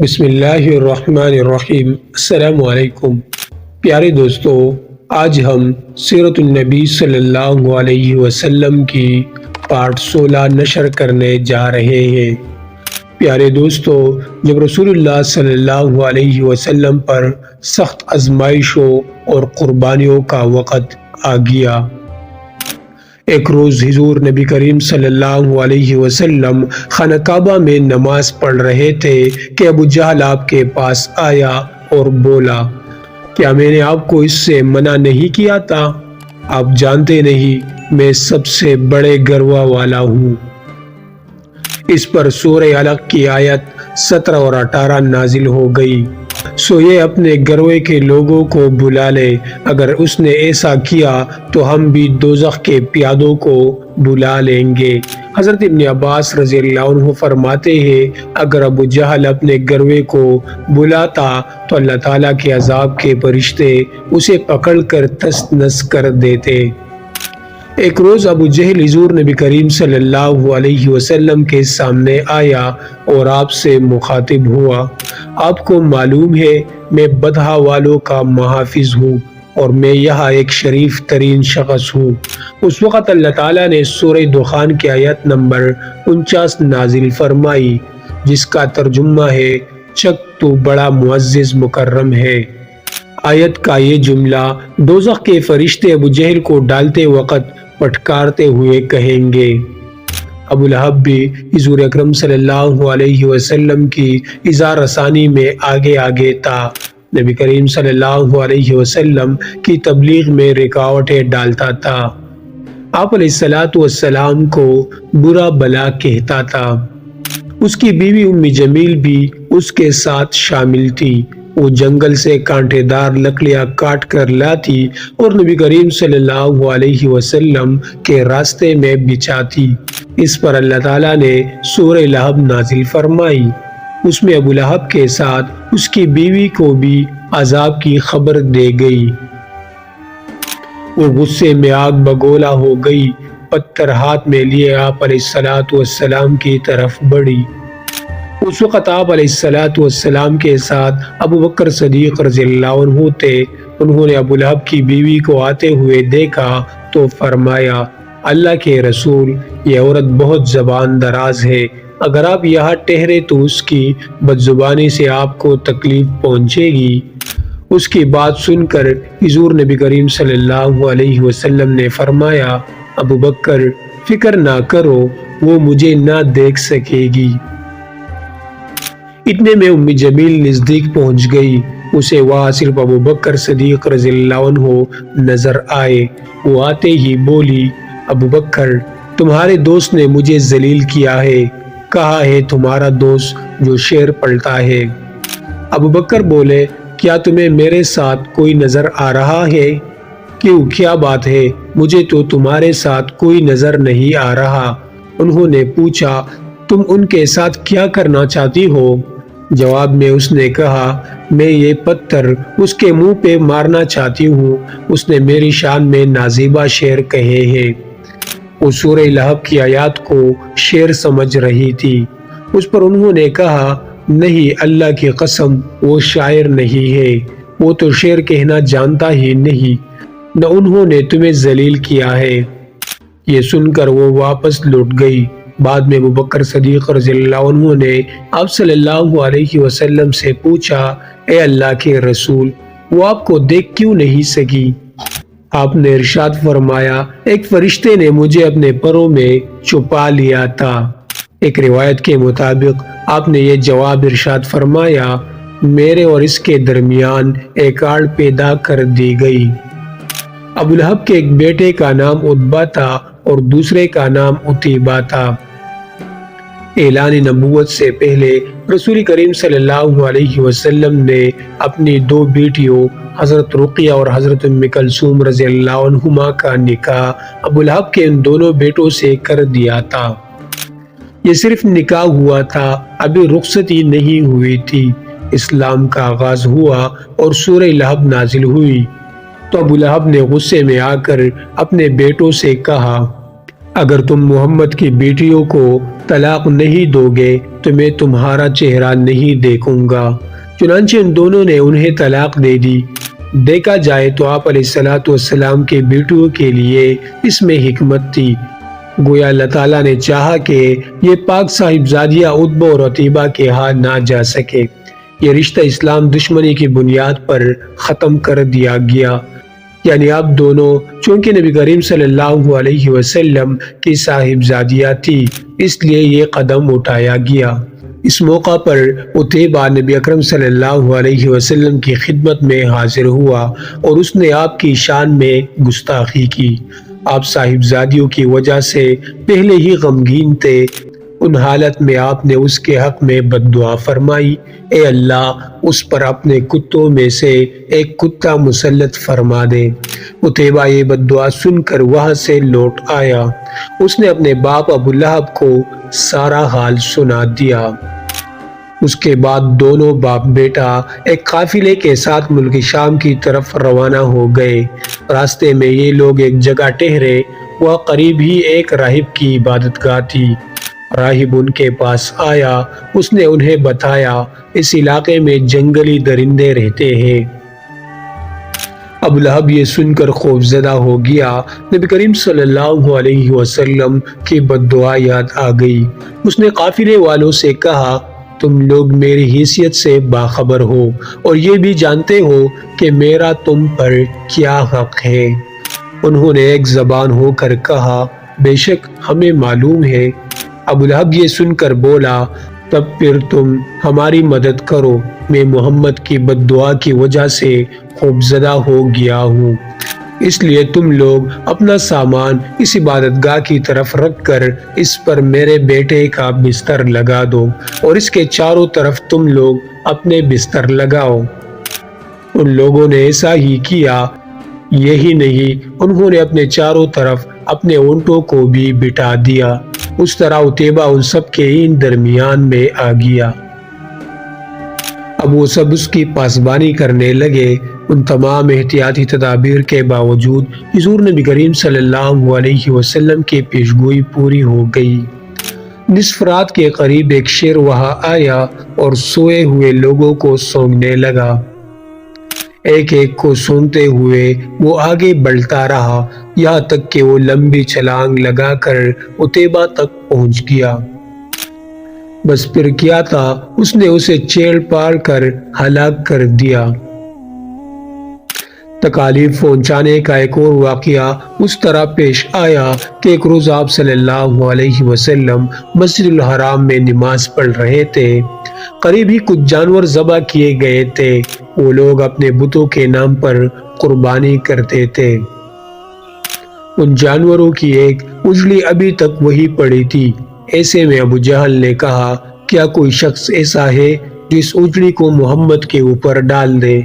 بسم اللہ الرحمن الرحیم۔ السلام علیکم پیارے دوستو، آج ہم سیرت النبی صلی اللہ علیہ وسلم کی پارٹ 16 نشر کرنے جا رہے ہیں۔ پیارے دوستو، جب رسول اللہ صلی اللہ علیہ وسلم پر سخت آزمائشوں اور قربانیوں کا وقت آ گیا۔ ایک روز حضور نبی کریم صلی اللہ علیہ وسلم خانہ کعبہ میں نماز پڑھ رہے تھے کہ ابو جہل آپ کے پاس آیا اور بولا، کیا میں نے آپ کو اس سے منع نہیں کیا تھا؟ آپ جانتے نہیں میں سب سے بڑے گروہ والا ہوں۔ اس پر سورہ علق کی آیت 17 اور 18 نازل ہو گئی۔ سو یہ اپنے گروہ کے لوگوں کو بلا لے، اگر اس نے ایسا کیا تو ہم بھی دوزخ کے پیادوں کو بلا لیں گے۔ حضرت ابن عباس رضی اللہ عنہ فرماتے ہیں، اگر ابو جہل اپنے گروہ کو بلاتا تو اللہ تعالیٰ کے عذاب کے فرشتے اسے پکڑ کر تس نس کر دیتے۔ ایک روز ابو جہل حضور نبی کریم صلی اللہ علیہ وسلم کے سامنے آیا اور آپ سے مخاطب ہوا، آپ کو معلوم ہے میں بدھا والوں کا محافظ ہوں اور میں یہاں ایک شریف ترین شخص ہوں۔ اس وقت اللہ تعالیٰ نے سورہ دخان کی آیت نمبر 49 نازل فرمائی، جس کا ترجمہ ہے، چک تو بڑا معزز مکرم ہے۔ آیت کا یہ جملہ دوزخ کے فرشتے ابو جہل کو ڈالتے وقت پٹکارتے ہوئے کہیں گے۔ ابو لہب بھی حضور اکرم صلی اللہ علیہ وسلم کی ایذا رسانی میں آگے آگے تھا۔ نبی کریم صلی اللہ علیہ وسلم کی تبلیغ میں رکاوٹیں ڈالتا تھا۔ آپ علیہ السلام کو برا بلا کہتا تھا۔ اس کی بیوی ام جمیل بھی اس کے ساتھ شامل تھی۔ وہ جنگل سے کانٹے دار لکڑیاں کاٹ کر لاتی اور نبی کریم صلی اللہ علیہ وسلم کے راستے میں بچھاتی۔ اس پر اللہ تعالیٰ نے سورہ لہب نازل فرمائی۔ اس میں ابو لہب کے ساتھ اس کی بیوی کو بھی عذاب کی خبر دے گئی۔ وہ غصے میں آگ بگولا ہو گئی، پتھر ہاتھ میں لیے آپ علیہ السلام کی طرف بڑھی۔ اس وقت آپ علیہ السلام کے ساتھ ابو بکر صدیق رضی اللہ عنہ تھے۔ انہوں نے ابو لہب کی بیوی کو آتے ہوئے دیکھا تو فرمایا، اللہ کے رسول، یہ عورت بہت زبان دراز ہے، اگر آپ یہاں ٹھہرے تو اس کی بدزبانی سے آپ کو تکلیف پہنچے گی۔ اس کی بات سن کر حضور نبی کریم صلی اللہ علیہ وسلم نے فرمایا، ابو بکر فکر نہ کرو، وہ مجھے نہ دیکھ سکے گی۔ اتنے میں ام جمیل نزدیک پہنچ گئی۔ اسے وہاں صرف ابو بکر صدیق رضی اللہ عنہ نظر آئے۔ وہ آتے ہی بولی، ابو بکر، تمہارے دوست نے مجھے ذلیل کیا ہے۔ کہا ہے تمہارا دوست جو شعر پڑھتا ہے۔ ابو بکر بولے، کیا تمہیں میرے ساتھ کوئی نظر آ رہا ہے؟ کیوں، کیا بات ہے؟ مجھے تو تمہارے ساتھ کوئی نظر نہیں آ رہا۔ انہوں نے پوچھا، تم ان کے ساتھ کیا کرنا چاہتی ہو؟ جواب میں اس نے کہا، میں یہ پتھر اس کے منہ پہ مارنا چاہتی ہوں، اس نے میری شان میں نازیبہ شعر کہے ہیں۔ وہ سورہ لہب کی آیات کو شعر سمجھ رہی تھی۔ اس پر انہوں نے کہا، نہیں، اللہ کی قسم، وہ شاعر نہیں ہے، وہ تو شعر کہنا جانتا ہی نہیں، نہ انہوں نے تمہیں ذلیل کیا ہے۔ یہ سن کر وہ واپس لوٹ گئی۔ بعد میں ابو بکر صدیق رضی اللہ عنہ نے آپ صلی اللہ علیہ وسلم سے پوچھا، اے اللہ کے رسول، وہ آپ کو دیکھ کیوں نہیں سکی؟ آپ نے ارشاد فرمایا، ایک فرشتے نے مجھے اپنے پروں میں چھپا لیا تھا۔ ایک روایت کے مطابق آپ نے یہ جواب ارشاد فرمایا، میرے اور اس کے درمیان ایک آڑ پیدا کر دی گئی۔ ابو لہب کے ایک بیٹے کا نام عتبہ تھا اور دوسرے کا نام عتیبہ تھا۔ اعلان نبوت سے پہلے رسول کریم صلی اللہ علیہ وسلم نے اپنی دو بیٹیوں حضرت رقیہ اور حضرت ام کلثوم رضی اللہ عنہما کا نکاح ابو لہب کے ان دونوں بیٹوں سے کر دیا تھا۔ یہ صرف نکاح ہوا تھا، ابھی رخصتی نہیں ہوئی تھی۔ اسلام کا آغاز ہوا اور سورہ لہب نازل ہوئی تو ابو لہب نے غصے میں آ کر اپنے بیٹوں سے کہا، اگر تم محمد کی بیٹیوں کو طلاق نہیں دو گے تو میں تمہارا چہرہ نہیں دیکھوں گا۔ چنانچہ ان دونوں نے انہیں طلاق دے دی۔ دیکھا جائے تو آپ علیہ السلام کے بیٹیوں کے لیے اس میں حکمت تھی۔ گویا اللہ تعالیٰ نے چاہا کہ یہ پاک صاحبزادیاں عتبہ اور عتیبہ کے ہاں نہ جا سکے۔ یہ رشتہ اسلام دشمنی کی بنیاد پر ختم کر دیا گیا، یعنی اب دونوں چونکہ نبی کریم صلی اللہ علیہ وسلم کی صاحبزادیاں تھی، اس لیے یہ قدم اٹھایا گیا۔ اس موقع پر عتیبہ نبی اکرم صلی اللہ علیہ وسلم کی خدمت میں حاضر ہوا اور اس نے آپ کی شان میں گستاخی کی۔ آپ صاحبزادیوں کی وجہ سے پہلے ہی غمگین تھے۔ ان حالت میں آپ نے اس کے حق میں بد دعا فرمائی، اے اللہ اس پر اپنے کتوں میں سے ایک کتا مسلط فرما دے۔ عتیبہ یہ بد دعا سن کر وہاں سے لوٹ آیا۔ اس نے اپنے باپ ابو لہب کو سارا حال سنا دیا۔ اس کے بعد دونوں باپ بیٹا ایک قافلے کے ساتھ ملک شام کی طرف روانہ ہو گئے۔ راستے میں یہ لوگ ایک جگہ ٹھہرے، وہاں قریب ہی ایک راہب کی عبادت گاہ تھی۔ راہب ان کے پاس آیا، اس نے انہیں بتایا اس علاقے میں جنگلی درندے رہتے ہیں۔ ابو لہب یہ سن کر خوف زدہ ہو گیا۔ نبی کریم صلی اللہ علیہ وسلم کی بد دعا یاد آ گئی۔ اس نے قافلے والوں سے کہا، تم لوگ میری حیثیت سے باخبر ہو اور یہ بھی جانتے ہو کہ میرا تم پر کیا حق ہے۔ انہوں نے ایک زبان ہو کر کہا، بے شک ہمیں معلوم ہے۔ ابو لہب یہ سن کر بولا، تب پھر تم ہماری مدد کرو، میں محمد کی بد دعا کی وجہ سے خوف زدہ ہو گیا ہوں، اس لیے تم لوگ اپنا سامان اس عبادت گاہ کی طرف رکھ کر اس پر میرے بیٹے کا بستر لگا دو اور اس کے چاروں طرف تم لوگ اپنے بستر لگاؤ۔ ان لوگوں نے ایسا ہی کیا۔ یہی نہیں، انہوں نے اپنے چاروں طرف اپنے اونٹوں کو بھی بٹھا دیا۔ اس طرح عتیبہ ان سب کے درمیان میں آ گیا۔ اب وہ سب اس کی پاسبانی کرنے لگے۔ ان تمام احتیاطی تدابیر کے باوجود حضور نبی کریم صلی اللہ علیہ وسلم کی پیشگوئی پوری ہو گئی۔ نصف رات کے قریب ایک شیر وہاں آیا اور سوئے ہوئے لوگوں کو سونگنے لگا۔ ایک ایک کو سونگتے ہوئے وہ آگے بڑھتا رہا، یہاں تک کہ وہ لمبی چھلانگ لگا کر عتیبہ تک پہنچ گیا۔ بس پھر کیا تھا، اس نے اسے چیڑ پاڑ کر ہلاک کر دیا۔ تکالیف پہنچانے کا ایک اور واقعہ اس طرح پیش آیا کہ ایک روز آپ صلی اللہ علیہ وسلم مسجد الحرام میں نماز پڑھ رہے تھے۔ قریب ہی کچھ جانور ذبح کیے گئے تھے۔ وہ لوگ اپنے بتوں کے نام پر قربانی کرتے تھے۔ ان جانوروں کی ایک اجڑی ابھی تک وہی پڑی تھی۔ ایسے میں ابو جہل نے کہا، کیا کوئی شخص ایسا ہے جو اس اجڑی کو محمد کے اوپر ڈال دے؟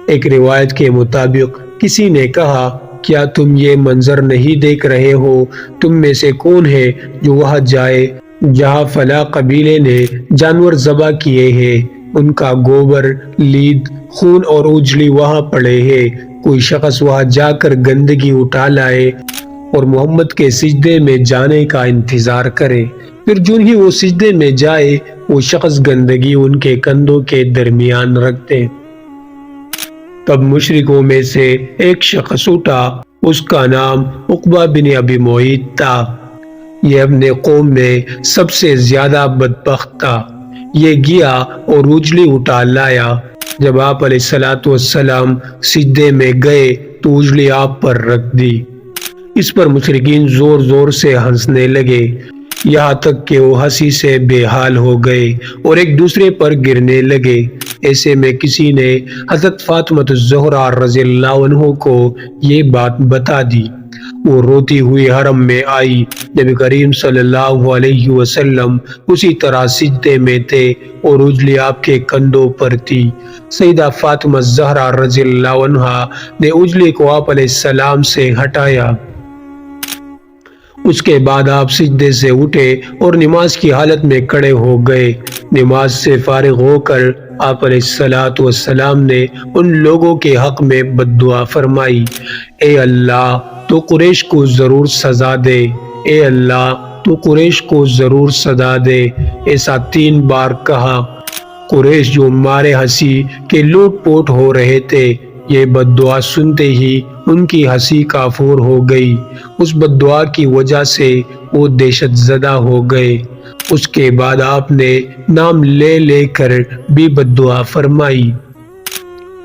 ایک روایت کے مطابق کسی نے کہا، کیا تم یہ منظر نہیں دیکھ رہے ہو؟ تم میں سے کون ہے جو وہاں جائے جہاں فلاں قبیلے نے جانور ذبح کیے ہیں؟ ان کا گوبر، لید، خون اور اجڑی وہاں پڑے ہیں۔ کوئی شخص وہاں جا کر گندگی اٹھا لائے اور محمد کے سجدے میں جانے کا انتظار کرے، پھر جو ہی وہ سجدے میں جائے وہ شخص گندگی ان کے کندھوں کے درمیان رکھ دے۔ تب مشرکوں میں سے ایک شخص اٹھا، اس کا نام عقبہ بن ابی معیط تھا۔ یہ اپنے قوم میں سب سے زیادہ بدبخت تھا۔ یہ گیا اور اجڑی اٹھا لایا۔ جب آپ علیہ السلام سجدے میں گئے تو اجڑی آپ پر رکھ دی۔ اس پر مشرکین زور زور سے ہنسنے لگے، یہاں تک کہ وہ ہنسی سے بے حال ہو گئے اور ایک دوسرے پر گرنے لگے۔ ایسے میں کسی نے حضرت فاطمہ الزہرا رضی اللہ عنہ کو یہ بات بتا دی۔ وہ روتی ہوئی حرم میں آئی۔ نبی کریم صلی اللہ علیہ وسلم اسی طرح سجدے میں تھے اور اجڑی آپ کے کندھوں پر تھی۔ سیدہ فاطمہ الزہرا رضی اللہ عنہا نے اجڑی کو آپ علیہ السلام سے ہٹایا۔ اس کے بعد آپ سجدے سے اٹھے اور نماز کی حالت میں کھڑے ہو گئے۔ نماز سے فارغ ہو کر آپ علیہ السلام نے ان لوگوں کے حق میں بد دعا فرمائی، اے اللہ تو قریش کو ضرور سزا دے، اے اللہ تو قریش کو ضرور سزا دے۔ ایسا 3 بار کہا۔ قریش جو مارے ہنسی کے لوٹ پوٹ ہو رہے تھے، یہ بد دعا سنتے ہی ان کی ہنسی کافور ہو گئی۔ اس بد دعا کی وجہ سے وہ دہشت زدہ ہو گئے۔ اس کے بعد آپ نے نام لے لے کر بھی بد دعا فرمائی۔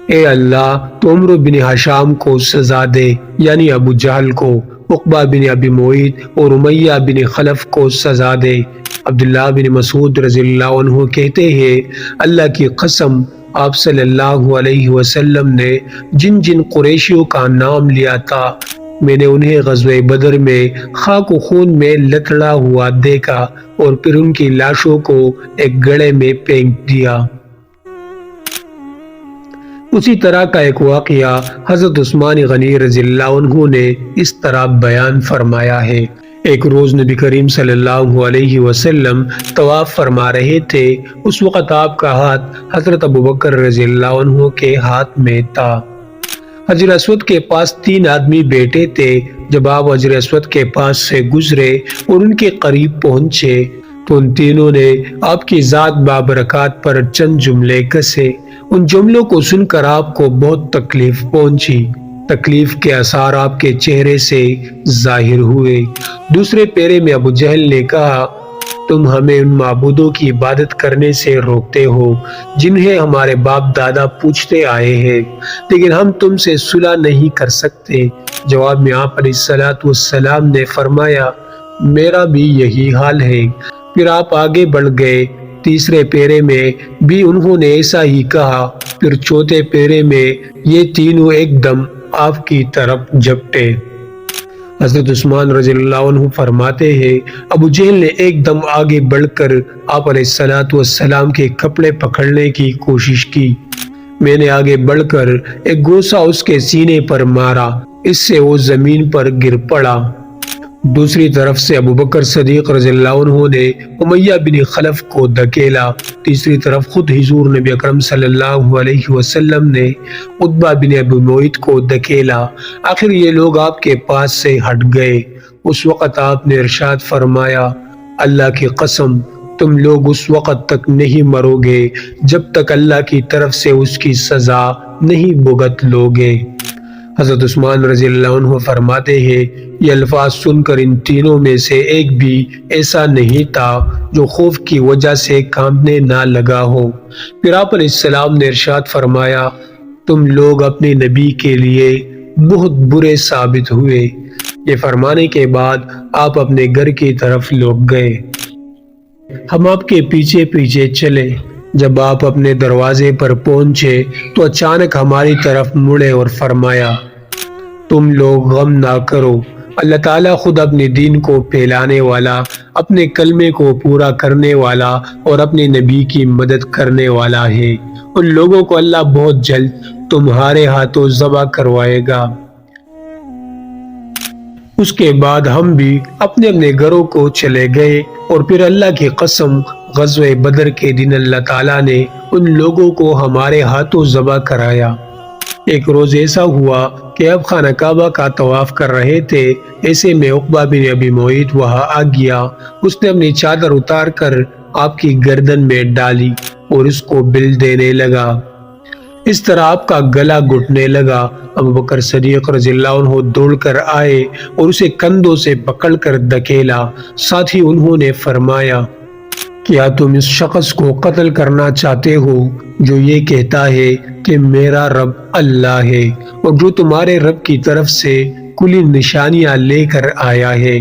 اے اللہ تو عمرو بن ہشام کو سزا دے، یعنی ابو جہل کو، عقبہ بن ابی معیط اور امیہ بن خلف کو سزا دے۔ عبداللہ بن مسعود رضی اللہ عنہ کہتے ہیں، اللہ کی قسم آپ صلی اللہ علیہ وسلم نے جن جن قریشیوں کا نام لیا تھا، میں نے انہیں غزوہ بدر میں خاک و خون میں لتڑا ہوا دیکھا اور پھر ان کی لاشوں کو ایک گڑھے میں پھینک دیا۔ اسی طرح کا ایک واقعہ حضرت عثمان غنی رضی اللہ عنہ نے اس طرح بیان فرمایا ہے۔ ایک روز نبی کریم صلی اللہ علیہ وسلم طواف فرما رہے تھے۔ اس وقت آپ کا ہاتھ حضرت ابوبکر رضی اللہ عنہ کے ہاتھ میں تھا۔ حجر اسود کے پاس 3 آدمی بیٹھے تھے۔ جب آپ حجر اسود کے پاس سے گزرے اور ان کے قریب پہنچے تو ان تینوں نے آپ کی ذات بابرکات پر چند جملے کسے۔ ان جملوں کو سن کر آپ کو بہت تکلیف پہنچی۔ تکلیف کے آثار آپ کے چہرے سے ظاہر ہوئے۔ دوسرے پیرے میں ابو جہل نے کہا، تم ہمیں ان معبودوں کی عبادت کرنے سے روکتے ہو جنہیں ہمارے باپ دادا پوچھتے آئے ہیں، لیکن ہم تم سے صلح نہیں کر سکتے۔ جواب میں آپ علیہ الصلوۃ والسلام نے فرمایا، میرا بھی یہی حال ہے۔ پھر آپ آگے بڑھ گئے۔ تیسرے پیرے میں بھی انہوں نے ایسا ہی کہا۔ پھر چوتھے پیرے میں یہ تینوں ایک دم آپ کی طرف جھپٹے۔ حضرت عثمان رضی اللہ عنہ فرماتے ہیں، ابو جہل نے ایک دم آگے بڑھ کر آپ علیہ الصلوۃ والسلام کے کپڑے پکڑنے کی کوشش کی۔ میں نے آگے بڑھ کر ایک گوسا اس کے سینے پر مارا، اس سے وہ زمین پر گر پڑا۔ دوسری طرف سے ابو بکر صدیق رضی اللہ عنہ نے امیہ بن خلف کو دھکیلا۔ تیسری طرف خود حضور نبی اکرم صلی اللہ علیہ وسلم نے عتبہ بن ابی معیط کو دھکیلا۔ آخر یہ لوگ آپ کے پاس سے ہٹ گئے۔ اس وقت آپ نے ارشاد فرمایا، اللہ کی قسم تم لوگ اس وقت تک نہیں مرو گے جب تک اللہ کی طرف سے اس کی سزا نہیں بھگت لوگے۔ حضرت عثمان رضی اللہ عنہ فرماتے ہیں، یہ الفاظ سن کر ان تینوں میں سے ایک بھی ایسا نہیں تھا جو خوف کی وجہ سے کانپنے نہ لگا ہو۔ پھر آپ علیہ السلام نے ارشاد فرمایا، تم لوگ اپنے نبی کے لیے بہت برے ثابت ہوئے۔ یہ فرمانے کے بعد آپ اپنے گھر کی طرف لوٹ گئے۔ ہم آپ کے پیچھے پیچھے چلے۔ جب آپ اپنے دروازے پر پہنچے تو اچانک ہماری طرف مڑے اور فرمایا، تم لوگ غم نہ کرو، اللہ تعالیٰ خود اپنے دین کو پھیلانے والا، اپنے کلمے کو پورا کرنے والا اور اپنے نبی کی مدد کرنے والا ہے۔ ان لوگوں کو اللہ بہت جلد تمہارے ہاتھوں ذبح کروائے گا۔ اس کے بعد ہم بھی اپنے اپنے گھروں کو چلے گئے اور پھر اللہ کی قسم غزوہ بدر کے دن اللہ تعالیٰ نے ان لوگوں کو ہمارے ہاتھوں ذبح کرایا۔ ایک روز ایسا ہوا کہ اب خانہ کعبہ کا طواف کر رہے تھے، ایسے میں عقبہ بن ابی معیط وہاں آ گیا۔ اس نے اپنی چادر اتار کر آپ کی گردن میں ڈالی اور اس کو بل دینے لگا۔ اس طرح آپ کا گلا گھٹنے لگا۔ ابو بکر صدیق رضی اللہ عنہ دوڑ کر آئے اور اسے کندھوں سے پکڑ کر دھکیلا۔ ساتھ ہی انہوں نے فرمایا، کیا تم اس شخص کو قتل کرنا چاہتے ہو جو یہ کہتا ہے کہ میرا رب اللہ ہے اور جو تمہارے رب کی طرف سے کلی نشانیاں لے کر آیا ہے؟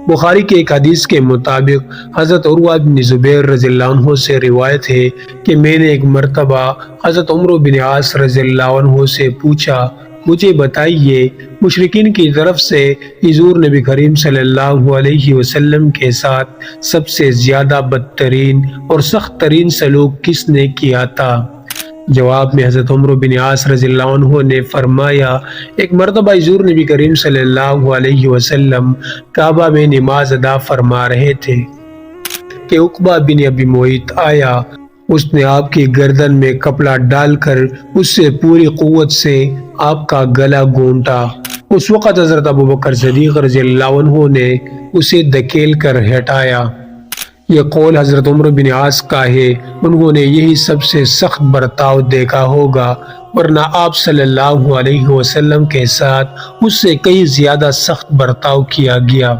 بخاری کے ایک حدیث کے مطابق حضرت عروہ بن زبیر رضی اللہ عنہ سے روایت ہے کہ میں نے ایک مرتبہ حضرت عمرو بن عاص رضی اللہ عنہ سے پوچھا، مجھے بتائیے مشرکین کی طرف سے حضور نبی کریم صلی اللہ علیہ وسلم کے ساتھ سب سے زیادہ بدترین اور سخت ترین سلوک کس نے کیا تھا؟ جواب میں حضرت عمرو بن عاص رضی اللہ عنہ نے فرمایا، ایک مرتبہ حضور نبی کریم صلی اللہ علیہ وسلم کعبہ میں نماز ادا فرما رہے تھے کہ عقبہ بن ابی معیط آیا۔ اس نے آپ کی گردن میں کپڑا ڈال کر اس سے پوری قوت سے آپ کا گلا گھونٹا اس وقت حضرت ابو بکر صدیق رضی اللہ عنہ نے اسے دھکیل کر ہٹایا۔ یہ قول حضرت عمر بن عاص کا ہے، انہوں نے یہی سب سے سخت برتاؤ دیکھا ہوگا، ورنہ آپ صلی اللہ علیہ وسلم کے ساتھ اس سے کئی زیادہ سخت برتاؤ کیا گیا۔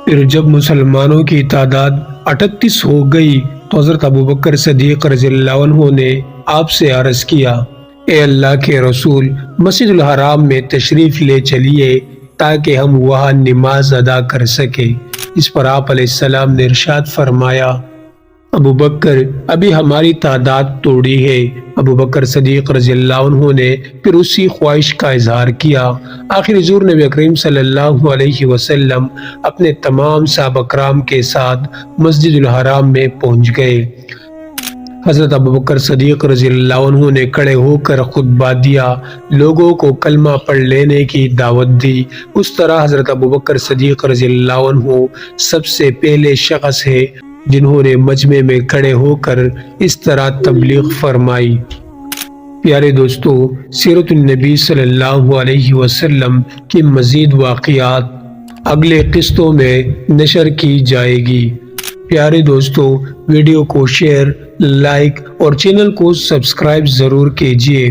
پھر جب مسلمانوں کی تعداد 38 ہو گئی تو حضرت ابو بکر صدیق رضی اللہ عنہ نے آپ سے عرض کیا، اے اللہ کے رسول، مسجد الحرام میں تشریف لے چلیے تاکہ ہم وہاں نماز ادا کر سکیں۔ اس پر آپ علیہ السلام نے ارشاد فرمایا، ابو بکر ابھی ہماری تعداد توڑی ہے۔ ابو بکر صدیق رضی اللہ عنہ نے پھر اسی خواہش کا اظہار کیا۔ آخر حضور نبی کریم صلی اللہ علیہ وسلم اپنے تمام صحابہ کرام کے ساتھ مسجد الحرام میں پہنچ گئے۔ حضرت ابو بکر صدیق رضی اللہ عنہ نے کھڑے ہو کر خطبہ دیا، لوگوں کو کلمہ پڑھ لینے کی دعوت دی۔ اس طرح حضرت ابو بکر صدیق رضی اللہ عنہ سب سے پہلے شخص ہے جنہوں نے مجمع میں کھڑے ہو کر اس طرح تبلیغ فرمائی۔ پیارے دوستو، سیرت النبی صلی اللہ علیہ وسلم کی مزید واقعات اگلے قسطوں میں نشر کی جائے گی۔ پیارے دوستو، ویڈیو کو شیئر، لائک اور چینل کو سبسکرائب ضرور کیجیے۔